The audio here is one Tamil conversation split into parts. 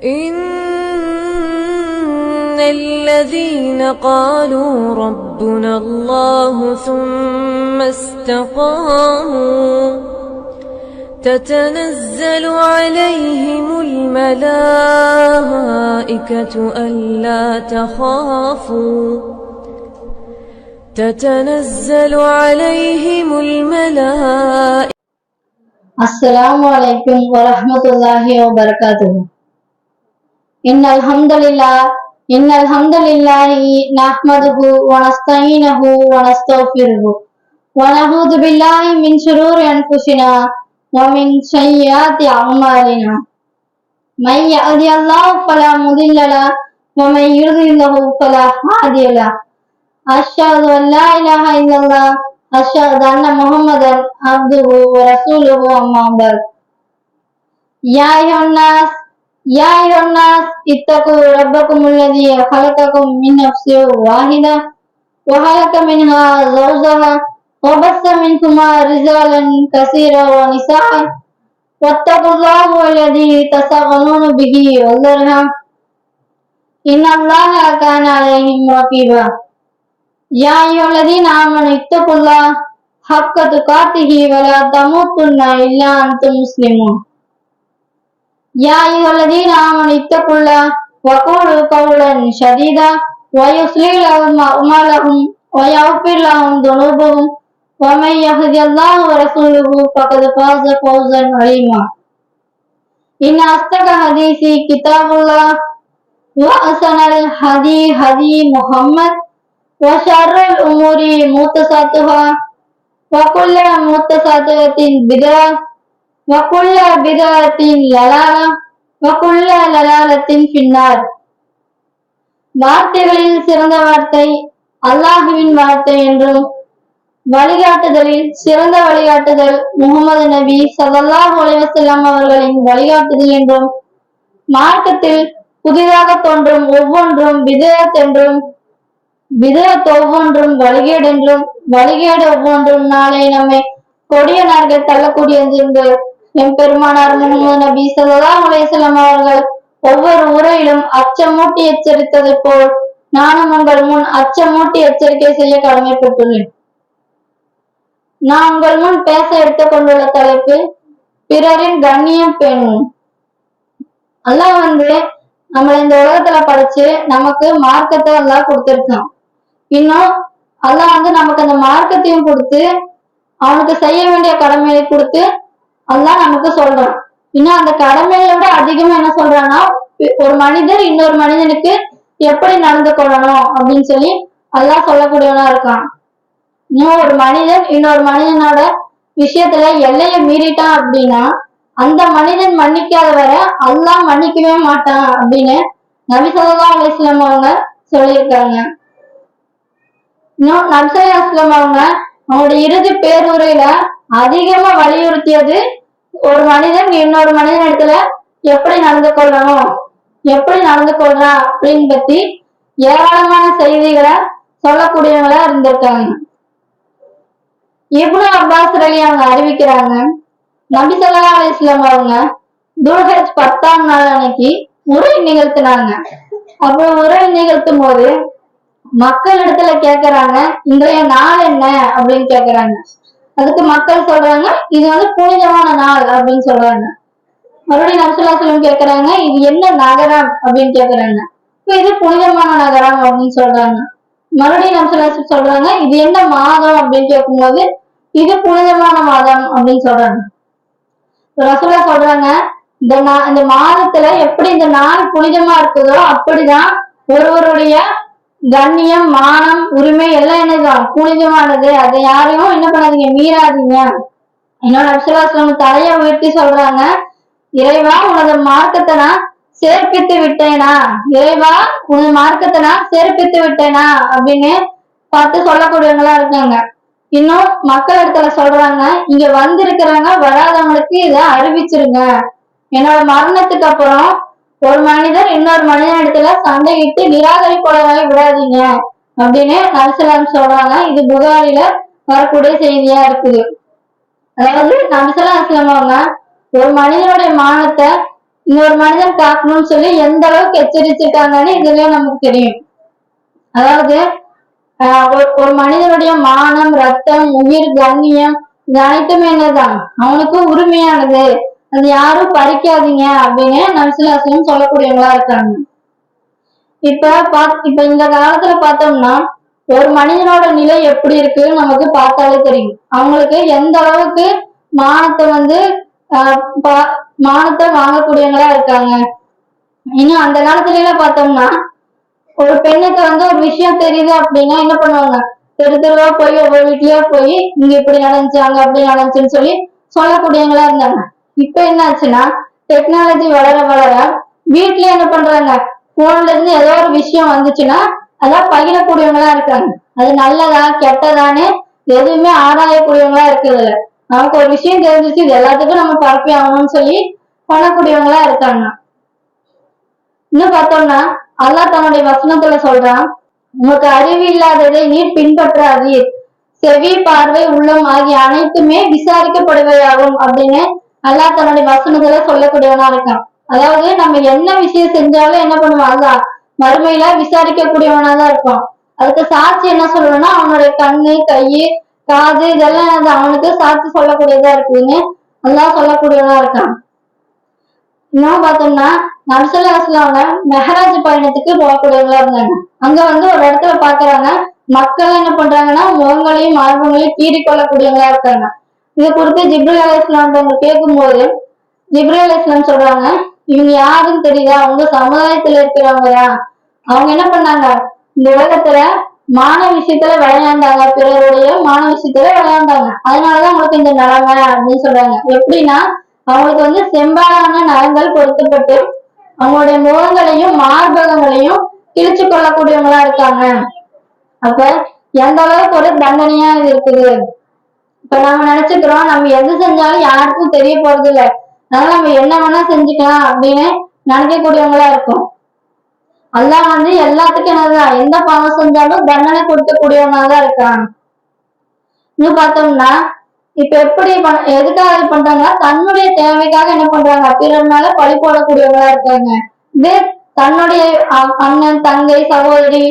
إن الذين قالوا ربنا الله ثم استقاموا تتنزل عليهم الملائكة ألا تخافوا تتنزل عليهم الملائكة. السلام عليكم ورحمة الله وبركاته. إن الحمد لله نحمده ونستعينه ونستغفره ونعوذ بالله من شرور أنفسنا ومن سيئات أعمالنا. من يهده الله فلا مضل له ومن يضلل فلا هادي له. أشهد أن لا إله إلا الله أشهد أن محمدا عبده ورسوله أما بعد. يا أيها الناس اتقوا ربكم الذي خلقكم من نفس واحدة وخلق منها زوجها وبث منهما رجالا كثيرا ونساء واتقوا الله الذي تساءلون به والأرحام إن الله كان عليهم رقيبا. يا أيها الذين آمنوا اتقوا الله حق تقاته ولا تموتن إلا أنتم مسلمون. يا أيها الذين آمنوا اتقوا الله وقولوا قولا سديدا ويصلح لهم أعمالهم ويغفر لهم ذنوبهم ومن يهد الله ورسوله فقد فاز فوزا عظيما. إن أصدق الحديث كتاب الله وأحسن الهدي هدي محمد وشر الأمور محدثاتها وكل محدثة بدعة وكل بدعة ضلالة وكل ضلالة في النار. வார்த்தைகளில் சிறந்த வார்த்தை அல்லாஹுவின் வார்த்தை என்றும் வழிகாட்டுதலில் சிறந்த வழிகாட்டுதல் முகமது நபி ஸல்லல்லாஹு அலைஹி வஸல்லம் அவர்களின் வழிகாட்டுதல் என்றும் மார்க்கத்தில் புதிதாக தோன்றும் ஒவ்வொன்றும் பிதஅத் என்றும் பிதஅத் ஒவ்வொன்றும் வழிகேடு என்றும் வழிகேடு ஒவ்வொன்றும் நாளை நம்மை கொடிய நார்கள் தள்ளக்கூடியது என்று எம்பெருமானார் முகமது நபி ஸல்லல்லாஹு அலைஹி வஸல்லம் அவர்கள் ஒவ்வொரு உரையிலும் அச்சமூட்டி எச்சரித்ததை போல் நானும் உங்கள் முன் அச்சமூட்டி எச்சரிக்கை செய்ய கடமைப்பட்டுள்ளேன். நான் உங்கள் முன் பேச எடுத்துக் கொண்டுள்ள தலைப்பு பிறரின் கண்ணியம் பேணும். அல்லாஹ் நம்மளை இந்த உலகத்துல படைச்சு நமக்கு மார்க்கத்தை அல்லாஹ் கொடுத்திருக்கான். இன்னும் அல்லாஹ் நமக்கு அந்த மார்க்கத்தையும் கொடுத்து அவனுக்கு செய்ய வேண்டிய கடமையை கொடுத்து அல்லாஹ் நமக்கு சொல்றான். இன்னும் அந்த கடமையை விட அதிகமா என்ன சொல்றான்னா ஒரு மனிதர் இன்னொரு மனிதனுக்கு எப்படி நடந்து கொள்ளணும் அப்படின்னு சொல்லி அல்லாஹ் சொல்லக்கூடியவனா இருக்கான். இன்னும் ஒரு மனிதன் இன்னொரு மனிதனோட விஷயத்துல எல்லையை மீறிட்டான் அப்படின்னா அந்த மனிதன் மன்னிக்காத வர அல்லாஹ் மன்னிக்கவே மாட்டான் அப்படின்னு நபி ஸல்லல்லாஹு அலைஹி வஸல்லம் அவங்க சொல்லியிருக்காங்க. இன்னும் நபி ஸல்லல்லாஹு அலைஹி வஸல்லம் அவங்களுடைய இறுதி பேருரையில அதிகமா வலியுறுத்தியது ஒரு மனிதன் இன்னொரு மனிதன் இடத்துல எப்படி நடந்து கொள்ளணும் எப்படி நடந்து கொள்றான் அப்படின்னு பத்தி ஏராளமான செய்திகளை சொல்லக்கூடியவங்களா இருந்திருக்காங்க. இப்னு அப்பாஸ் ரலி அவங்க அறிவிக்கிறாங்க, நபி ஸல்லல்லாஹு அலைஹி வஸல்லம் அவங்க துல்ஹஜ் 10ஆம் நாள் அன்னைக்கு உரை நிகழ்த்தினாங்க. அப்போ உரை நிகழ்த்தும் போது மக்கள் இடத்துல கேக்குறாங்க, இன்றைய நாள் என்ன அப்படின்னு கேக்குறாங்க. அதுக்கு மக்கள் சொல்றாங்க, இது புனிதமான நாள் அப்படின்னு சொல்றாங்க. மறுபடியும் நபி ஸல்லல்லாஹு அலைஹி வஸல்லம் கேக்குறாங்க, இது என்ன நகரம் அப்படின்னு கேக்குறாங்க. இது புனிதமான நகரம் அப்படின்னு சொல்றாங்க. மறுபடியும் நபி ஸல்லல்லாஹு அலைஹி வஸல்லம் சொல்றாங்க, இது என்ன மாதம் அப்படின்னு கேட்கும்போது இது புனிதமான மாதம் அப்படின்னு சொல்றாங்க. ரசூலுல்லாஹ் சொல்றாங்க, இந்த மாதத்துல எப்படி இந்த நாள் புனிதமா இருக்குதோ அப்படிதான் ஒருவருடைய கண்ணியம் மானம் உரிமை எல்லாம் என்னதான் புனிதமானது. அதை யாரையும் என்ன பண்ணாதீங்க, மீறாதீங்க. என்னோட நபி ஸல்லல்லாஹு அலைஹி வஸல்லம் தலையை உயர்த்தி சொல்றாங்க, இறைவா உனது மார்க்கத்தை நான் சேர்ப்பித்து விட்டேனா, இறைவா உனது மார்க்கத்தை நான் சேர்ப்பித்து விட்டேனா அப்படின்னு பார்த்து சொல்லக்கூடியவங்களா இருக்காங்க. இன்னும் மக்கள் இடத்துல சொல்றாங்க, இங்க வந்திருக்கிறாங்க வராதவங்களுக்கு இதை அறிவிச்சிருங்க. என்னோட மரணத்துக்கு அப்புறம் ஒரு மனிதர் இன்னொரு மனிதன் இடத்துல சண்டையிட்டு நிராகரிப்பாளராக விடாதீங்க அப்படின்னு நபி ஸல்லல்லாஹு அலைஹி வஸல்லம் சொல்றாங்க. இது புகாரில வரக்கூடிய செய்தியா இருக்குது. அதாவது நபி ஸல்லல்லாஹு அலைஹி வஸல்லம் அவங்க ஒரு மனிதனுடைய மானத்தை இன்னொரு மனிதன் காக்கணும்னு சொல்லி எந்த அளவுக்கு எச்சரிச்சிருக்காங்கன்னு இதுலயே நமக்கு தெரியும். அதாவது ஒரு மனிதனுடைய மானம், ரத்தம், உயிர், கண்ணியம் இது அனைத்துமே என்னதான் அவனுக்கு உரிமையானது, அது யாரும் பறிக்காதீங்க அப்படின்னு நபிசுல்லாஹ் சொல்லக்கூடியவங்களா இருக்காங்க. இப்ப இந்த காலத்துல பார்த்தோம்னா ஒரு மனிதனோட நிலை எப்படி இருக்குன்னு நமக்கு பார்த்தாலே தெரியும். அவங்களுக்கு எந்த அளவுக்கு மானத்தை மானத்தை வாங்கக்கூடியவங்களா இருக்காங்க. இன்னும் அந்த காலத்துல எல்லாம் பார்த்தோம்னா ஒரு பெண்ணுக்கு ஒரு விஷயம் தெரியுது அப்படின்னா என்ன பண்ணுவாங்க, தெரு தெருவா போய் ஒவ்வொரு வீட்லயா போய் இங்க இப்படி நடந்துச்சாங்க அப்படி நடந்துச்சுன்னு சொல்லி சொல்லக்கூடியவங்களா இருந்தாங்க. இப்ப என்ன ஆச்சுன்னா டெக்னாலஜி வளர வளர வீட்லயே என்ன பண்றாங்க, போன்ல இருந்து ஏதோ ஒரு விஷயம் வந்துச்சுன்னா அதான் பகிரக்கூடியவங்களா இருக்காங்க. அது நல்லதா கெட்டதான்னு எதுவுமே ஆராயக்கூடியவங்களா இருக்கிறது இல்ல. நமக்கு ஒரு விஷயம் தெரிஞ்சிச்சு, இது எல்லாத்துக்கும் நம்ம பரப்பி ஆகணும்னு சொல்லி பண்ணக்கூடியவங்களா இருக்காங்க. இன்னும் பார்த்தோம்னா அல்லாஹ் தன்னுடைய வசனத்துல சொல்றான், உனக்கு அறிவு இல்லாததை நீர் பின்பற்றாதீர், செவி, பார்வை, உள்ளம் ஆகிய அனைத்துமே விசாரிக்கப்படுவையாகும் அப்படின்னு அல்லாஹ் தன்னுடைய வசனத்துல சொல்லக்கூடியவனா இருக்கான். அதாவது நம்ம என்ன விஷயம் செஞ்சாலும் என்ன பண்ணுவான், அல்லாஹ் மறுமையில விசாரிக்கக்கூடியவனாதான் இருப்பான். அதுக்கு சாட்சி என்ன சொல்லணும்னா அவனுடைய கண்ணு, கை, காது இதெல்லாம் அவனுக்கு சாட்சி சொல்லக்கூடியதா இருக்குதுன்னு அல்லாஹ் சொல்லக்கூடியவனா இருக்கான். இன்னும் பார்த்தோம்னா நபிசுல்லாஹ் மெஹராஜ் பயணத்துக்கு போகக்கூடியவங்களா இருந்தாங்க. அங்க ஒரு இடத்துல பாக்குறாங்க, மக்கள் என்ன பண்றாங்கன்னா முகங்களையும் மார்பங்களையும் கீறி கொள்ளக்கூடியவங்களா இருக்காங்க. இதை குறித்து ஜிப்ரீல் அலைஹிஸ்ஸலாம் கேட்கும் போது ஜிப்ரீல் அலைஹிஸ்ஸலாம் சொல்றாங்க, இவங்க யாருன்னு தெரியுதா, அவங்க சமுதாயத்துல இருக்கிறவங்கயா, அவங்க என்ன பண்ணாங்க, இந்த உலகத்துல மான விஷயத்துல விளையாண்டாங்க, பிறருடைய மான விஷயத்துல விளையாண்டாங்க, அதனாலதான் உங்களுக்கு இந்த நிலைமை அப்படின்னு சொல்றாங்க. எப்படின்னா அவங்களுக்கு செம்பாலான நலங்கள் பொருத்தப்பட்டு அவங்களுடைய முகங்களையும் மார்பகங்களையும் கிழிச்சு கொள்ளக்கூடியவங்களா இருக்காங்க. அப்ப எந்த அளவுக்கு ஒரு தண்டனையா இது இருக்குது. இப்ப நம்ம நினைச்சுக்கிறோம் நம்ம எது செஞ்சாலும் யாருக்கும் தெரிய போறது இல்லை, அதனால நம்ம என்ன வேணா செஞ்சுக்கலாம் அப்படின்னு நினைக்கக்கூடியவங்களா இருக்கும். அல்லாஹ் எல்லாத்துக்கும் என்னதான் எந்த பாவம் செஞ்சாலும் தண்டனை கொடுக்கக்கூடியவனாதான் இருக்கான். இன்னும் பார்த்தோம்னா இப்ப எப்படி எதுக்காக பண்றாங்கன்னா தன்னுடைய தேவைக்காக என்ன பண்றாங்க, பிறர் மேல பழி போடக்கூடியவங்களா இருக்காங்க. இது தன்னுடைய அண்ணன், தங்கை, சகோதரி,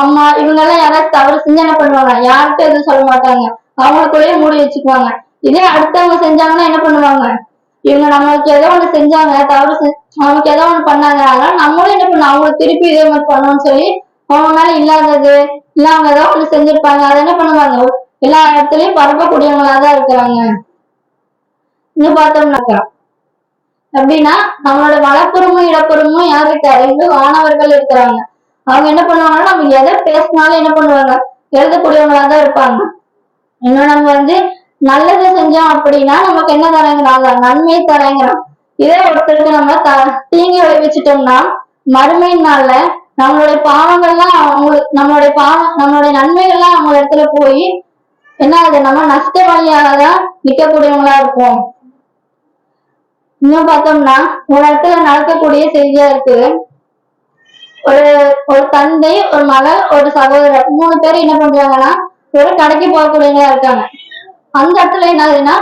அம்மா இவங்க எல்லாம் யாராவது தவறு செஞ்சு என்ன பண்ணுவாங்க, யார்கிட்ட எதுவும் சொல்ல மாட்டாங்க, அவங்களுக்குள்ளேயே மூடி வச்சுக்குவாங்க. இதே அடுத்தவங்க செஞ்சாங்கன்னா என்ன பண்ணுவாங்க, இவங்க நம்மளுக்கு ஏதோ ஒண்ணு செஞ்சாங்க, தவறு நமக்கு ஏதோ ஒண்ணு பண்ணாங்க, அதனால நம்மளும் என்ன பண்ணோம் அவங்களுக்கு திருப்பி இதே மாதிரி பண்ணணும்னு சொல்லி அவங்க மேல இல்லாதது இல்ல அவங்க ஏதோ ஒண்ணு செஞ்சிருப்பாங்க அதை என்ன பண்ணுவாங்க எல்லா இடத்துலயும் பரப்பக்கூடியவங்களாதான் இருக்கிறாங்க. இன்னும் பார்த்தோம்னாக்கா அப்படின்னா நம்மளோட வலப்புறமும் இடப்புறமும் யார் இருக்கா, 2 மாணவர்கள் இருக்கிறாங்க. அவங்க என்ன பண்ணுவாங்கன்னா நம்ம எதை பேசினாலும் என்ன பண்ணுவாங்க எழுதக்கூடியவங்களாதான் இருப்பாங்க. இன்னும் நம்ம நல்லது செஞ்சோம் அப்படின்னா நமக்கு என்ன தரேங்கிறாங்க, நன்மையை தரேங்கிறோம். இதே ஒருத்தருக்கு நம்ம தீங்கி விளைவிச்சிட்டோம்னா மறுமை நாள்ல நம்மளுடைய பாவங்கள்லாம் அவங்களுக்கு நம்மளுடைய நன்மைகள்லாம் அவங்க இடத்துல போய் என்ன அது நம்ம நஷ்டவாளியாகதான் நிற்கக்கூடியவங்களா இருப்போம். இன்னும் பார்த்தோம்னா ஒரு இடத்துல நடக்கக்கூடிய செய்தியா இருக்கு. ஒரு தந்தை, ஒரு மகள், ஒரு சகோதரர் 3 பேர் என்ன பண்றாங்கன்னா ஒரு கடைக்கு போகக்கூடியவங்களா இருக்காங்க. அந்த இடத்துல என்ன ஆகுதுன்னா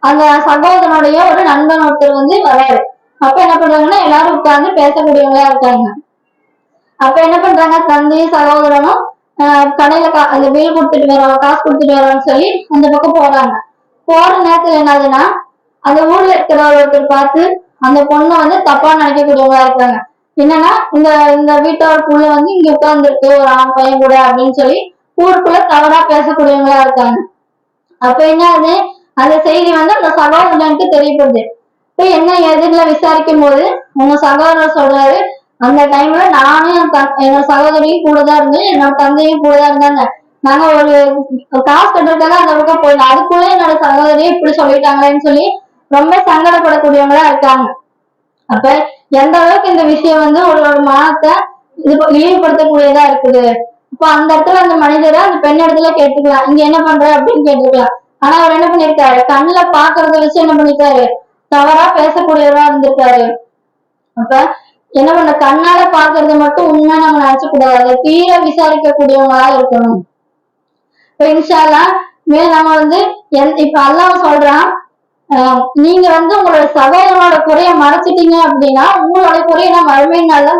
அந்த சகோதரனுடைய ஒரு நண்பன் ஒருத்தர் வராரு. அப்ப என்ன பண்றாங்கன்னா எல்லாரும் உட்கார்ந்து பேசக்கூடியவங்களா இருக்காங்க. அப்ப என்ன பண்றாங்க, தந்தையும் சகோதரனும் கடையில அந்த பில் கொடுத்துட்டு வரோம், காசு கொடுத்துட்டு வரோம்னு சொல்லி அந்த பக்கம் போறாங்க. போற நேரத்துல என்னதுன்னா அந்த ஊர்ல இருக்கிற ஒருத்தர் பார்த்து அந்த பொண்ணை தப்பா நினைக்கக்கூடியவங்களா இருக்காங்க. என்னன்னா இந்த வீட்டோருக்குள்ள இங்க உட்கார்ந்துருக்கு ஒரு ஆண் பையன் கூட அப்படின்னு சொல்லி ஊருக்குள்ள தவறா பேசக்கூடியவங்களா இருக்காங்க. அப்ப என்ன ஆகுது, அந்த செய்தி அந்த சகோதரனுக்கு தெரியப்படுது. இப்ப என்ன எதுல விசாரிக்கும் போது உங்க சகோதரர் சொல்றாரு, அந்த டைம்ல நானும் என்னோட சகோதரியும் கூடதான் இருந்தேன், என்னோட தந்தையும் கூடதான் இருந்தாங்க, நாங்க ஒரு காசு கட்டுறதுக்காக அந்த பக்கம் போயிடலாம், அதுக்குள்ள என்னோட சகோதரியை இப்படி சொல்லிட்டாங்களேன்னு சொல்லி ரொம்ப சங்கடப்படக்கூடியவங்களா இருக்காங்க. அப்ப எந்த அளவுக்கு இந்த விஷயம் ஒரு மானத்தை இழிவுபடுத்தக்கூடியதா இருக்குது. அப்ப அந்த இடத்துல அந்த மனிதரை அந்த பெண் இடத்துல கேட்டுக்கலாம், இங்க என்ன பண்ற அப்படின்னு கேட்டுக்கலாம். ஆனா அவர் என்ன பண்ணிருக்காரு, கண்ணுல பாக்குறத வச்சு என்ன பண்ணிருக்காரு, தவறா பேசக்கூடியவரா இருந்திருக்காரு. அப்ப என்ன பண்ண, கண்ணால பாக்குறது மட்டும் உண்மை நம்ம நினைச்ச கூடாது, தீர விசாரிக்கக்கூடியவங்களா இருக்கணும். இப்ப இன்ஷா அல்லாஹ் நம்ம இப்ப அல்லாஹ் சொல்றான், நீங்க உங்களோட சகோதரனோட குறைய மறைச்சிட்டீங்க அப்படின்னா உங்களோட குறைய நான் மறுமை நாள்ல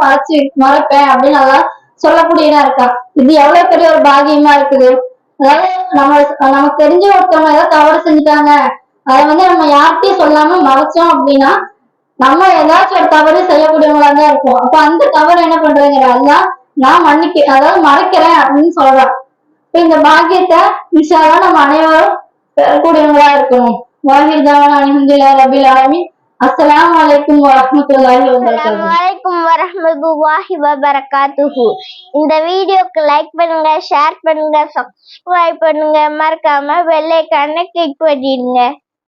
மறைப்பேன் அப்படின்னு நல்லா சொல்லக்கூடியதா இருக்கா. இது எவ்வளவு பெரிய ஒரு பாகியமா இருக்குது. அதாவது நமக்கு தெரிஞ்ச ஒருத்தவங்க ஏதாவது தவறு செஞ்சுட்டாங்க, அதை நம்ம யார்கிட்டயும் சொல்லாம மறைச்சோம் அப்படின்னா நம்ம ஏதாச்சும் ஒரு தவறு செய்யக்கூடியவங்களா தான் இருக்கும். அப்ப அந்த தவறு என்ன பண்றதுங்கிறதா நான் அதாவது மறைக்கிறேன் அப்படின்னு சொல்றான். இப்ப இந்த பாக்கியத்தை இன்ஷால்லா நம்ம அனைவரும் பெறக்கூடியவங்களா இருக்கணும். வாஹிதாவான அல்ஹம்துலில்லாஹி ரப்பில் ஆலமீன். அஸ்ஸலாமு அலைக்கும் வரஹ்மத்துல்லாஹி வபரகாத்துஹு. இந்த வீடியோக்கு லைக் பண்ணுங்க, ஷேர் பண்ணுங்க, சப்ஸ்கிரைப் பண்ணுங்க, மறக்காம பெல் ஐகானை கிளிக் பண்ணிடுங்க.